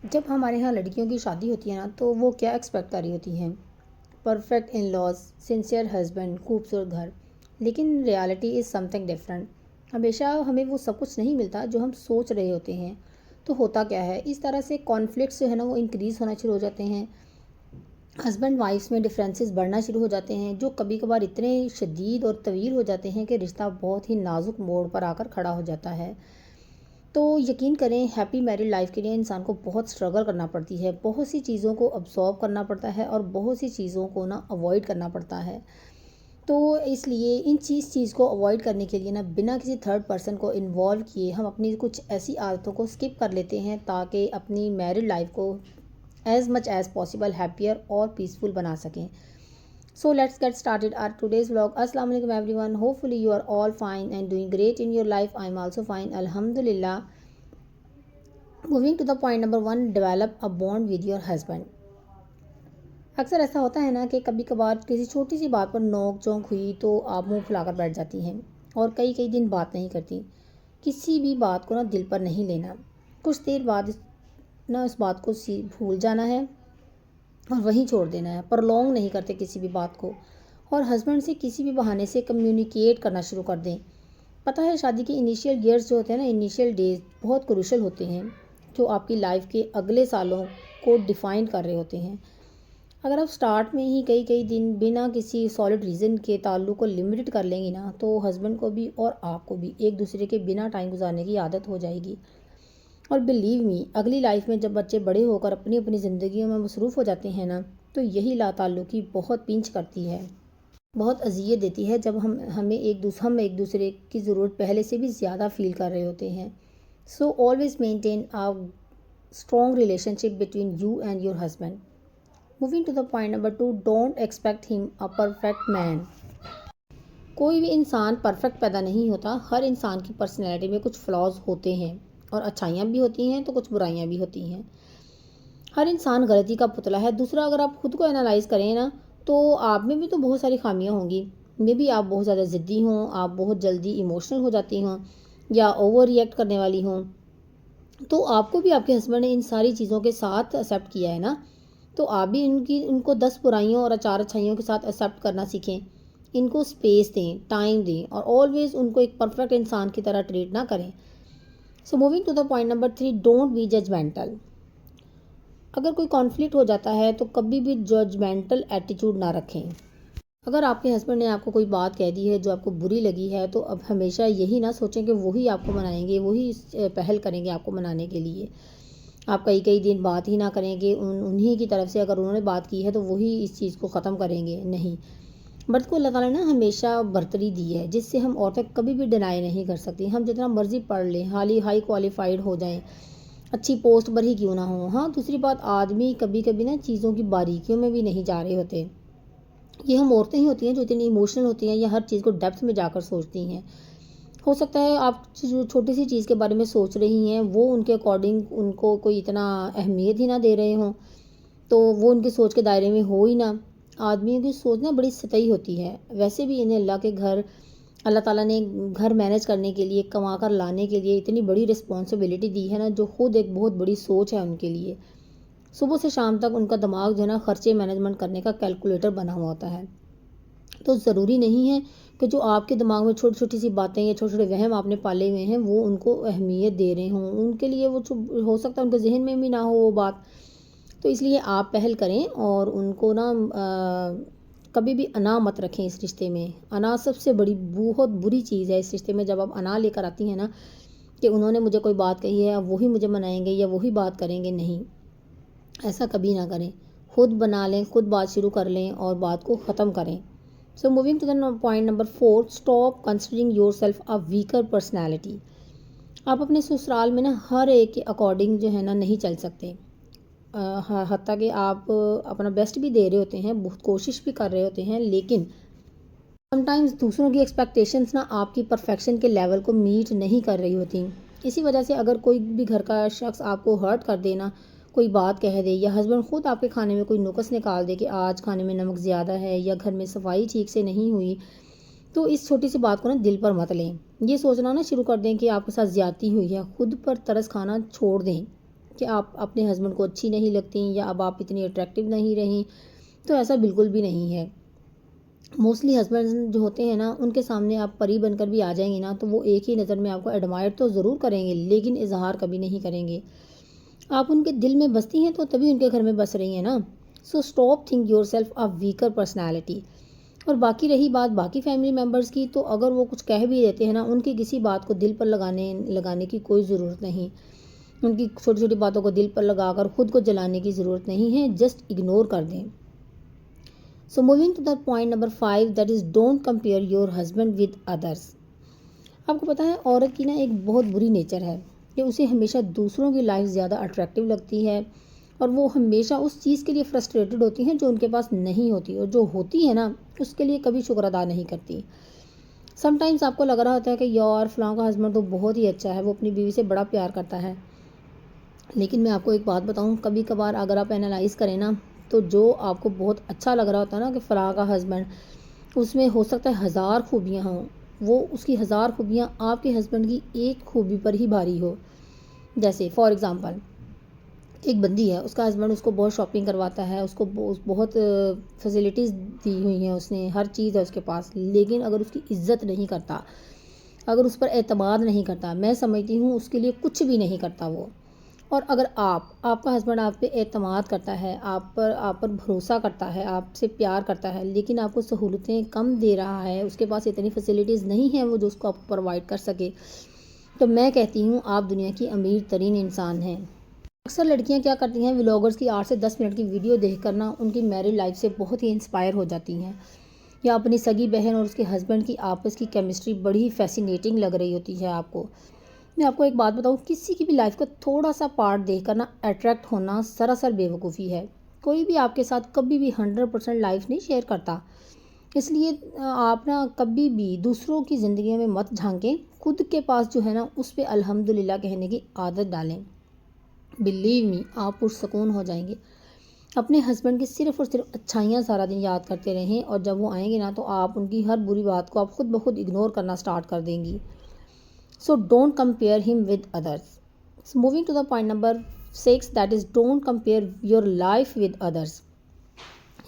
جب ہمارے ہاں لڑکیوں کی شادی ہوتی ہے نا تو وہ کیا ایکسپیکٹ کر رہی ہوتی ہیں؟ Perfect in laws, sincere husband, خوبصورت گھر. لیکن reality is some thing different. ہمیشہ ہمیں وہ سب کچھ نہیں ملتا جو ہم سوچ رہے ہوتے ہیں. تو ہوتا کیا ہے، اس طرح سے کانفلکٹس جو ہے نا وہ انکریز ہونا شروع ہو جاتے ہیں. ہسبینڈ وائفس میں ڈفرینسز بڑھنا شروع ہو جاتے ہیں، جو کبھی کبھار اتنے شدید اور طویل ہو جاتے ہیں کہ رشتہ بہت ہی نازک موڑ پر آ کر کھڑا ہو جاتا ہے. تو یقین کریں، ہیپی میرڈ لائف کے لیے انسان کو بہت اسٹرگل کرنا پڑتی ہے، بہت سی چیزوں کو ابزارو کرنا پڑتا ہے اور بہت سی چیزوں کو نا اوائڈ کرنا پڑتا ہے. تو اس لیے ان چیز کو اوائڈ کرنے کے لیے نا بنا کسی تھرڈ پرسن کو انوالو کیے ہم اپنی کچھ ایسی عادتوں کو اسکپ کر لیتے ہیں تاکہ اپنی میرڈ لائف کو as much as possible happier اور پیسفل بنا سکیں. So let's get started our today's vlog. Assalamu alaikum everyone. Hopefully you are all fine and doing great in your life. I'm also fine. Alhamdulillah. Moving to the point number 1, develop a bond with your husband. اکثر ایسا ہوتا ہے نا کہ کبھی کبھار کسی چھوٹی سی بات پر نوک جھونک ہوئی تو آپ منہ پھلا کر بیٹھ جاتی ہیں اور کئی دن بات نہیں کرتی. کسی بھی بات کو نا دل پر نہیں لینا. کچھ دیر بعد نا اس بات کو بھول جانا ہے اور وہیں چھوڑ دینا ہے. پرلونگ نہیں کرتے کسی بھی بات کو، اور ہسبینڈ سے کسی بھی بہانے سے کمیونیکیٹ کرنا شروع کر دیں. پتہ ہے شادی کے انیشیل ایئرز جو ہوتے ہیں نا، انیشیل ڈیز بہت کروشل ہوتے ہیں جو آپ کی لائف کے اگلے سالوں کو ڈیفائن کر رہے ہوتے ہیں. اگر آپ سٹارٹ میں ہی کئی دن بنا کسی سالڈ ریزن کے تعلق کو لمیٹڈ کر لیں گی نا تو ہسبینڈ کو بھی اور آپ کو بھی ایک دوسرے کے بنا ٹائم گزارنے کی عادت ہو جائے گی. اور بلیو می، اگلی لائف میں جب بچے بڑے ہو کر اپنی زندگیوں میں مصروف ہو جاتے ہیں نا تو یہی لا تعلقی بہت پینچ کرتی ہے، بہت اذیت دیتی ہے جب ہم ایک دوسرے کی ضرورت پہلے سے بھی زیادہ فیل کر رہے ہوتے ہیں. So always maintain a strong relationship between you and your husband. Moving to the point number 2, don't expect him a perfect man. کوئی بھی انسان پرفیکٹ پیدا نہیں ہوتا. ہر انسان کی پرسنالٹی میں کچھ فلاز ہوتے ہیں اور اچھائیاں بھی ہوتی ہیں تو کچھ برائیاں بھی ہوتی ہیں. ہر انسان غلطی کا پتلا ہے. دوسرا، اگر آپ خود کو انالائز کریں نا تو آپ میں بھی تو بہت ساری خامیاں ہوں گی. میں بھی آپ بہت زیادہ ضدی ہوں، آپ بہت جلدی ایموشنل ہو جاتی ہوں یا اوور ریئیکٹ کرنے والی ہوں. تو آپ کو بھی آپ کے ہسبینڈ نے ان ساری چیزوں کے ساتھ ایکسیپٹ کیا ہے نا، تو آپ بھی ان کو 10 برائیوں اور 4 اچھائیوں کے ساتھ ایکسیپٹ کرنا سیکھیں. ان کو اسپیس دیں، ٹائم دیں، اور آلویز ان کو ایک پرفیکٹ انسان کی طرح ٹریٹ نہ کریں. So moving to the point number 3، don't be judgmental. اگر کوئی کانفلکٹ ہو جاتا ہے تو کبھی بھی ججمنٹل ایٹیٹیوڈ نہ رکھیں. اگر آپ کے ہسبینڈ نے آپ کو کوئی بات کہہ دی ہے جو آپ کو بری لگی ہے تو اب ہمیشہ یہی نہ سوچیں کہ وہی آپ کو منائیں گے، وہی پہل کریں گے آپ کو منانے کے لیے. آپ کئی دن بات ہی نہ کریں گے. انہی کی طرف سے اگر انہوں نے بات کی ہے تو وہی اس چیز کو ختم کریں گے. نہیں، مرد کو اللہ تعالیٰ نے ہمیشہ برتری دی ہے جس سے ہم عورتیں کبھی بھی ڈینائی نہیں کر سکتی. ہم جتنا مرضی پڑھ لیں، ہائی کوالیفائڈ ہو جائیں، اچھی پوسٹ پر ہی کیوں نہ ہوں. ہاں، دوسری بات، آدمی کبھی نا چیزوں کی باریکیوں میں بھی نہیں جا رہے ہوتے. یہ ہم عورتیں ہی ہوتی ہیں جو اتنی ایموشنل ہوتی ہیں یا ہر چیز کو ڈیپتھ میں جا کر سوچتی ہیں. ہو سکتا ہے آپ جو چھوٹی سی چیز کے بارے میں سوچ رہی ہیں وہ ان کے اکارڈنگ ان کو کوئی اتنا اہمیت ہی نہ دے رہے ہوں، تو وہ ان کے سوچ کے دائرے میں ہو ہی نہ. آدمیوں کی سوچ نا بڑی سطحی ہوتی ہے. ویسے بھی انہیں اللہ تعالیٰ نے گھر مینیج کرنے کے لیے، کما کر لانے کے لیے اتنی بڑی رسپانسبلٹی دی ہے نا، جو خود ایک بہت بڑی سوچ ہے ان کے لیے. صبح سے شام تک ان کا دماغ جو ہے نا خرچے مینجمنٹ کرنے کا کیلکولیٹر بنا ہوا ہوتا ہے. تو ضروری نہیں ہے کہ جو آپ کے دماغ میں چھوٹی سی باتیں یا چھوٹے وہم آپ نے پالے ہوئے ہیں وہ ان کو اہمیت دے رہے ہوں. ان کے لیے وہ ہو سکتا ہے ان کے ذہن میں بھی نہ ہو وہ بات. تو اس لیے آپ پہل کریں اور ان کو نا کبھی بھی انا مت رکھیں اس رشتے میں. انا سب سے بڑی بہت بری چیز ہے اس رشتے میں. جب آپ انا لے کر آتی ہیں نا کہ انہوں نے مجھے کوئی بات کہی ہے وہی مجھے منائیں گے یا وہی بات کریں گے، نہیں، ایسا کبھی نہ کریں. خود بنا لیں، خود بات شروع کر لیں اور بات کو ختم کریں. So moving to the point number 4, stop considering yourself a weaker personality. آپ اپنے سسرال میں نا ہر ایک کے اکارڈنگ جو ہے نا نہیں چل سکتے. حتیٰ کہ آپ اپنا بیسٹ بھی دے رہے ہوتے ہیں، بہت کوشش بھی کر رہے ہوتے ہیں، لیکن سم ٹائمز دوسروں کی ایکسپیکٹیشنز نا آپ کی پرفیکشن کے لیول کو میٹ نہیں کر رہی ہوتی. اسی وجہ سے اگر کوئی بھی گھر کا شخص آپ کو ہرٹ کر دے نا، کوئی بات کہہ دے، یا ہسبینڈ خود آپ کے کھانے میں کوئی نقص نکال دے کہ آج کھانے میں نمک زیادہ ہے یا گھر میں صفائی ٹھیک سے نہیں ہوئی، تو اس چھوٹی سی بات کو نا دل پر مت لیں. یہ سوچنا نا شروع کر دیں کہ آپ کے ساتھ زیادتی ہوئی ہے. خود پر ترس کھانا چھوڑ دیں. کہ آپ اپنے ہسبینڈ کو اچھی نہیں لگتی یا اب آپ اتنی اٹریکٹیو نہیں رہیں، تو ایسا بالکل بھی نہیں ہے۔ موسٹلی ہسبینڈ جو ہوتے ہیں نا، ان کے سامنے آپ پری بن کر بھی آ جائیں گے نا، تو وہ ایک ہی نظر میں آپ کو ایڈمائر تو ضرور کریں گے لیکن اظہار کبھی نہیں کریں گے۔ آپ ان کے دل میں بستی ہیں تو تبھی ان کے گھر میں بس رہی ہیں نا۔ سو stop think your self a weaker personality. اور باقی رہی بات باقی فیملی ممبرس کی، تو اگر وہ کچھ کہہ بھی دیتے ہیں نا، ان کی کسی بات کو دل پر لگانے کی کوئی ضرورت نہیں۔ ان کی چھوٹی چھوٹی باتوں کو دل پر لگا کر خود کو جلانے کی ضرورت نہیں ہے، جسٹ اگنور کر دیں۔ So moving to the point number 5 that is don't compare your husband with others. آپ کو پتہ ہے عورت کی نا ایک بہت بری نیچر ہے کہ اسے ہمیشہ دوسروں کی لائف زیادہ اٹریکٹیو لگتی ہے، اور وہ ہمیشہ اس چیز کے لیے فرسٹریٹڈ ہوتی ہیں جو ان کے پاس نہیں ہوتی، اور جو ہوتی ہے نا اس کے لیے کبھی شکر ادا نہیں کرتی۔ سم ٹائمز آپ کو لگ رہا ہوتا ہے کہ یار فلاں کا ہسبینڈ تو بہت ہی اچھا ہے، وہ اپنی بیوی سے بڑا پیار کرتا ہے، لیکن میں آپ کو ایک بات بتاؤں، کبھی کبھار اگر آپ انالائز کریں نا، تو جو آپ کو بہت اچھا لگ رہا ہوتا ہے نا کہ فلاں کا ہسبینڈ، اس میں ہو سکتا ہے 1000 خوبیاں ہوں، وہ اس کی 1000 خوبیاں آپ کے ہسبینڈ کی ایک خوبی پر ہی بھاری ہو۔ جیسے فار ایگزامپل ایک بندی ہے، اس کا ہسبینڈ اس کو بہت شاپنگ کرواتا ہے، اس کو بہت فیسلٹیز دی ہوئی ہیں، اس نے ہر چیز ہے اس کے پاس، لیکن اگر اس کی عزت نہیں کرتا، اگر اس پر اعتماد نہیں کرتا، میں سمجھتی ہوں اس کے لیے کچھ بھی نہیں کرتا وہ۔ اور اگر آپ کا ہسبینڈ آپ پہ اعتماد کرتا ہے، آپ پر بھروسہ کرتا ہے، آپ سے پیار کرتا ہے، لیکن آپ کو سہولتیں کم دے رہا ہے، اس کے پاس اتنی فیسلٹیز نہیں ہیں وہ جو اس کو آپ کو پرووائڈ کر سکے، تو میں کہتی ہوں آپ دنیا کی امیر ترین انسان ہیں۔ اکثر لڑکیاں کیا کرتی ہیں، ولاگرز کی 8 سے 10 منٹ کی ویڈیو دیکھ کر نا ان کی میرڈ لائف سے بہت ہی انسپائر ہو جاتی ہیں، یا اپنی سگی بہن اور اس کے ہسبینڈ کی آپس کی کیمسٹری بڑی فیسینیٹنگ لگ رہی ہوتی ہے آپ کو۔ میں آپ کو ایک بات بتاؤں، کسی کی بھی لائف کا تھوڑا سا پارٹ دیکھ کر نا اٹریکٹ ہونا سراسر بے وقوفی ہے۔ کوئی بھی آپ کے ساتھ کبھی بھی 100% لائف نہیں شیئر کرتا، اس لیے آپ نا کبھی بھی دوسروں کی زندگیوں میں مت جھانکیں، خود کے پاس جو ہے نا اس پہ الحمدللہ کہنے کی عادت ڈالیں۔ بلیو می، آپ پرسکون ہو جائیں گے۔ اپنے ہسبینڈ کی صرف اور صرف اچھائیاں سارا دن یاد کرتے رہیں، اور جب وہ آئیں گے نا تو آپ ان کی ہر بری بات کو آپ خود بخود اگنور کرنا سٹارٹ کر دیں گی۔ سو ڈونٹ کمپیئر ہم with others. Moving to the point number 6 that is don't compare your life with others.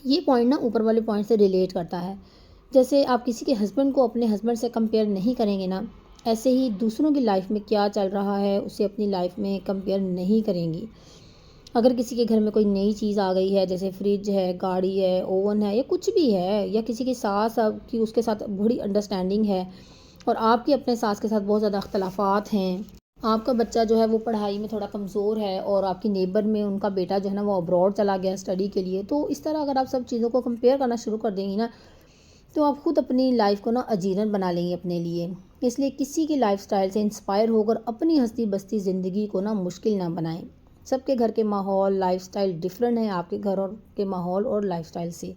یہ پوائنٹ نا اوپر والے پوائنٹ سے ریلیٹ کرتا ہے۔ جیسے آپ کسی کے ہسبینڈ کو اپنے ہسبینڈ سے کمپیئر نہیں کریں گے نا، ایسے ہی دوسروں کی لائف میں کیا چل رہا ہے اسے اپنی لائف میں کمپیئر نہیں کریں گی۔ اگر کسی کے گھر میں کوئی نئی چیز آ گئی ہے، جیسے فریج ہے، گاڑی ہے، اوون ہے، یا کچھ بھی ہے، یا کسی کی ساس کی اس کے ساتھ بڑی انڈرسٹینڈنگ ہے، اور آپ کی اپنے ساس کے ساتھ بہت زیادہ اختلافات ہیں، آپ کا بچہ جو ہے وہ پڑھائی میں تھوڑا کمزور ہے، اور آپ کی نیبر میں ان کا بیٹا جو ہے نا وہ ابراڈ چلا گیا اسٹڈی کے لیے، تو اس طرح اگر آپ سب چیزوں کو کمپیئر کرنا شروع کر دیں گی نا، تو آپ خود اپنی لائف کو نا اجیرن بنا لیں گے اپنے لیے۔ اس لیے کسی کی لائف سٹائل سے انسپائر ہو کر اپنی ہستی بستی زندگی کو نا مشکل نہ بنائیں۔ سب کے گھر کے ماحول، لائف سٹائل ڈیفرنٹ ہیں آپ کے گھر اور کے ماحول اور لائف سٹائل سے۔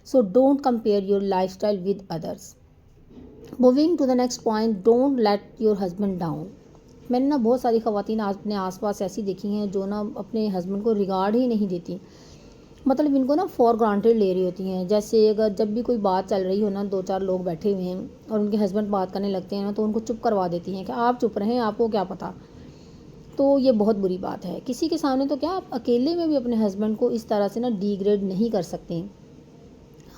So don't compare your lifestyle with others. Moving to the next point, don't let your husband down. میں نے نا بہت ساری خواتین اپنے آس پاس ایسی دیکھی ہیں جو نا اپنے ہسبینڈ کو ریگارڈ ہی نہیں دیتی، مطلب ان کو نا فار گرانٹیڈ لے رہی ہوتی ہیں۔ جیسے اگر جب بھی کوئی بات چل رہی ہو نا، 2-4 لوگ بیٹھے ہوئے ہیں اور ان کے ہسبینڈ بات کرنے لگتے ہیں نا، تو ان کو چپ کروا دیتی ہیں کہ آپ چپ رہیں، آپ کو کیا پتہ۔ تو یہ بہت بری بات ہے۔ کسی کے سامنے تو کیا، آپ اکیلے میں بھی اپنے ہسبینڈ کو اس طرح سے نا ڈی گریڈ نہیں کر سکتے۔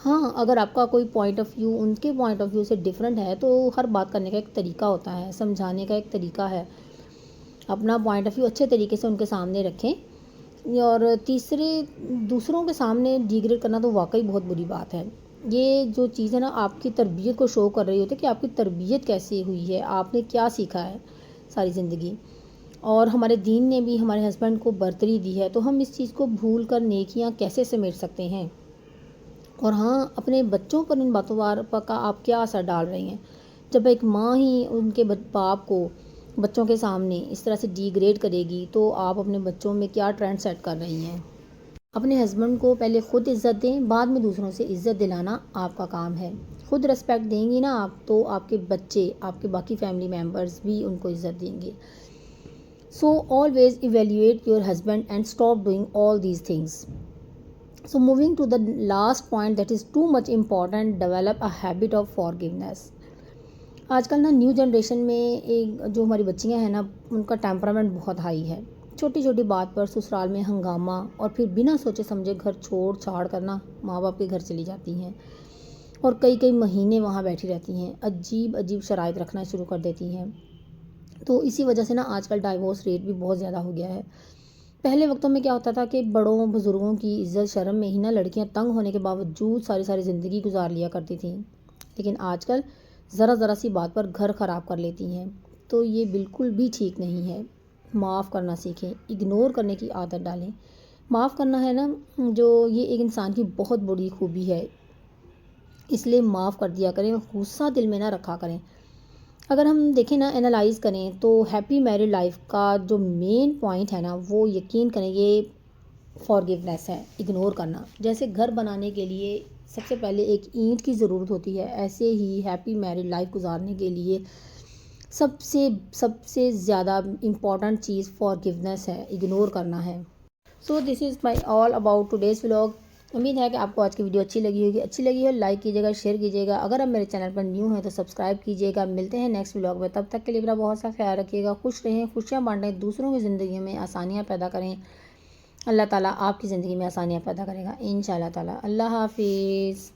ہاں، اگر آپ کا کوئی پوائنٹ آف ویو ان کے پوائنٹ آف ویو سے ڈیفرنٹ ہے، تو ہر بات کرنے کا ایک طریقہ ہوتا ہے، سمجھانے کا ایک طریقہ ہے۔ اپنا پوائنٹ آف ویو اچھے طریقے سے ان کے سامنے رکھیں۔ اور دوسروں کے سامنے ڈی گریڈ کرنا تو واقعی بہت بری بات ہے۔ یہ جو چیز ہے نا آپ کی تربیت کو شو کر رہی ہوتی ہے کہ آپ کی تربیت کیسی ہوئی ہے، آپ نے کیا سیکھا ہے ساری زندگی۔ اور ہمارے دین نے بھی ہمارے ہسبینڈ کو برتری دی ہے، تو ہم اس چیز کو بھول کر نیکیاں کیسے سمیٹ سکتے ہیں۔ اور ہاں، اپنے بچوں پر ان باتوں کا آپ کیا اثر ڈال رہی ہیں۔ جب ایک ماں ہی ان کے باپ کو بچوں کے سامنے اس طرح سے ڈی گریڈ کرے گی، تو آپ اپنے بچوں میں کیا ٹرینڈ سیٹ کر رہی ہیں۔ اپنے ہسبینڈ کو پہلے خود عزت دیں، بعد میں دوسروں سے عزت دلانا آپ کا کام ہے۔ خود ریسپیکٹ دیں گی نا آپ، تو آپ کے بچے، آپ کے باقی فیملی ممبرز بھی ان کو عزت دیں گے۔ So always evaluate your husband and stop doing all these things. So moving to the last point that is too much important, develop a habit of forgiveness. آج کل نا نیو جنریشن میں جو ہماری بچیاں ہیں نا، ان کا ٹیمپرامنٹ بہت ہائی ہے، چھوٹی چھوٹی بات پر سسرال میں ہنگامہ اور پھر بنا سوچے سمجھے گھر چھوڑ چھاڑ کرنا، ماں باپ کے گھر چلی جاتی ہیں اور کئی کئی مہینے وہاں بیٹھی رہتی ہیں، عجیب عجیب شرائط رکھنا شروع کر دیتی ہیں۔ تو اسی وجہ سے نا آج کل ڈائیورس ریٹ بھی بہت زیادہ ہو گیا ہے۔ پہلے وقتوں میں کیا ہوتا تھا کہ بڑوں بزرگوں کی عزت شرم میں ہی نا لڑکیاں تنگ ہونے کے باوجود ساری زندگی گزار لیا کرتی تھیں، لیکن آج کل ذرا سی بات پر گھر خراب کر لیتی ہیں، تو یہ بالکل بھی ٹھیک نہیں ہے۔ معاف کرنا سیکھیں، اگنور کرنے کی عادت ڈالیں۔ معاف کرنا ہے نا جو یہ ایک انسان کی بہت بڑی خوبی ہے، اس لیے معاف کر دیا کریں، غصہ دل میں نہ رکھا کریں۔ اگر ہم دیکھیں نا انالائز کریں تو ہیپی میرڈ لائف کا جو مین پوائنٹ ہے نا وہ یقین کریں یہ فارگیونیس ہے، اگنور کرنا۔ جیسے گھر بنانے کے لیے سب سے پہلے ایک اینٹ کی ضرورت ہوتی ہے، ایسے ہی ہیپی میرڈ لائف گزارنے کے لیے سب سے زیادہ امپورٹنٹ چیز فارگیونیس ہے، اگنور کرنا ہے۔ سو دس از مائی آل اباؤٹ ٹوڈیز ولاگ۔ امید ہے کہ آپ کو آج کی ویڈیو اچھی لگی ہوگی، اچھی لگی ہے لائک کیجیے گا، شیئر کیجیے گا، اگر آپ میرے چینل پر نیو ہیں تو سبسکرائب کیجیے گا۔ ملتے ہیں نیکسٹ ولاگ میں، تب تک کے لیے اپنا بہت سا خیال رکھیے گا، خوش رہیں، خوشیاں بانٹیں، دوسروں کی زندگی میں آسانیاں پیدا کریں۔ اللہ تعالیٰ آپ کی زندگی میں آسانیاں پیدا کرے گا انشاءاللہ تعالیٰ۔ اللہ حافظ۔